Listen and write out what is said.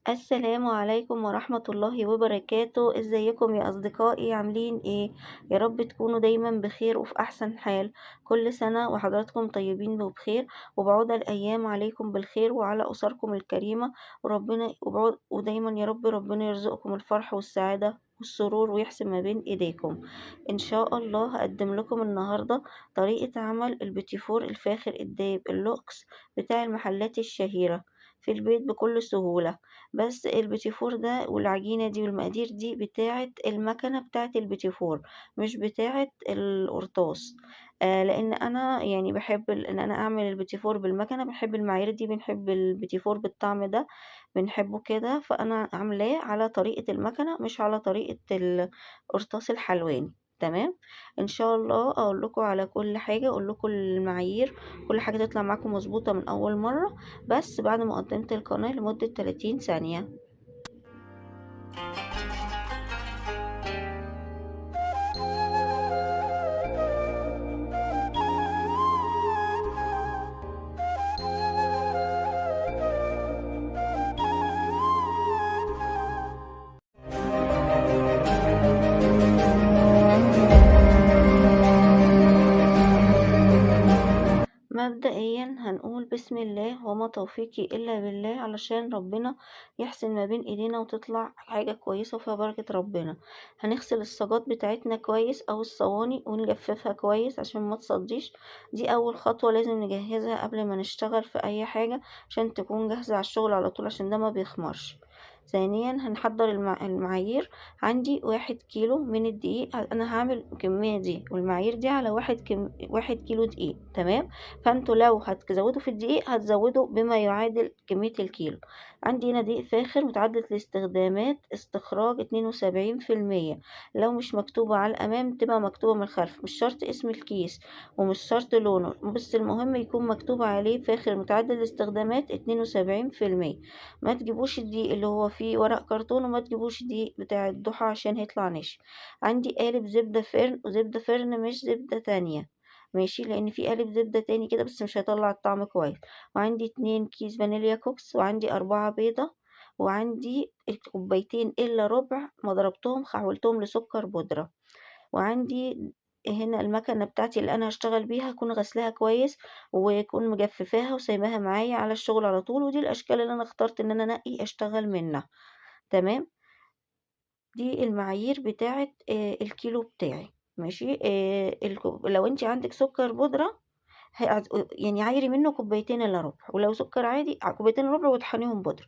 السلام عليكم ورحمة الله وبركاته. ازيكم يا أصدقائي؟ عاملين ايه؟ يا رب تكونوا دايما بخير وفي أحسن حال. كل سنة وحضراتكم طيبين وبخير، وبعود الأيام عليكم بالخير وعلى أسركم الكريمة. ودايما يا رب ربنا يرزقكم الفرح والسعادة والسرور ويحسن ما بين ايديكم. ان شاء الله هقدم لكم النهاردة طريقة عمل البيتيفور الفاخر الدايب اللوكس بتاع المحلات الشهيرة في البيت بكل سهولة. بس البيتي فور ده والعجينة دي والمقادير دي بتاعة المكنة بتاعة البيتي فور، مش بتاعة القرطاس. لان انا يعني بحب ان انا اعمل البيتي فور بالمكنة، بنحب المعايير دي، بنحب البيتي فور بالطعم ده، بنحبه كده. فانا عاملاه على طريقة المكنة مش على طريقة القرطاس الحلواني. تمام. ان شاء الله اقول لكم على كل حاجة، اقول لكم المعايير، كل حاجة تطلع معاكم مظبوطة من اول مرة، بس بعد ما قدمت القناة لمدة 30 ثانية. مبدئيا هنقول بسم الله وما توفيقي إلا بالله، علشان ربنا يحسن ما بين ايدينا وتطلع حاجة كويسة وفيها بركة ربنا. هنغسل الصاجات بتاعتنا كويس او الصواني ونجففها كويس عشان ما تصديش. دي اول خطوة لازم نجهزها قبل ما نشتغل في اي حاجة، عشان تكون جاهزة على الشغل على طول، عشان ده ما بيخمرش. ثانيا هنحضر المعايير. عندي 1 كيلو من الدقيق، انا هعمل الكمية دي والمعايير دي على 1 كيلو دقيق. تمام. فانتوا لو هتزودوا في الدقيق هتزودوا بما يعادل كمية الكيلو. عندي هنا دقيق فاخر متعدد الاستخدامات، استخراج 72%. لو مش مكتوبة على الأمام تبقى مكتوبة من الخلف، مش شرط اسم الكيس ومش شرط لونه، بس المهم يكون مكتوب عليه فاخر متعدد الاستخدامات 72%. ما تجيبوش الدقيق اللي هو فيه ورق كرتون، وما تجيبوش الدقيق بتاع الضحى عشان هيطلع ناشف. عندي قالب زبدة فرن، وزبدة فرن مش زبدة تانية، ماشي، لان في قالب زبدة تاني كده بس مش هيطلع الطعم كويس. وعندي 2 كيس فانيليا كوكس، وعندي 4 بيضة، وعندي الكوبايتين الا ربع ما ضربتهم حولتهم لسكر بودرة. وعندي هنا المكنة بتاعتي اللي انا هشتغل بيها اكون غسلاها كويس، ويكون مجففاها وسايباها معايا على الشغل على طول. ودي الاشكال اللي انا اخترت ان انا انقي اشتغل منها. تمام. دي المعايير بتاعة الكيلو بتاعي. ماشي. لو انت عندك سكر بودرة يعني عايري منه كوبايتين الا ربع، ولو سكر عادي كوبايتين الا ربع وطحنيهم بودرة.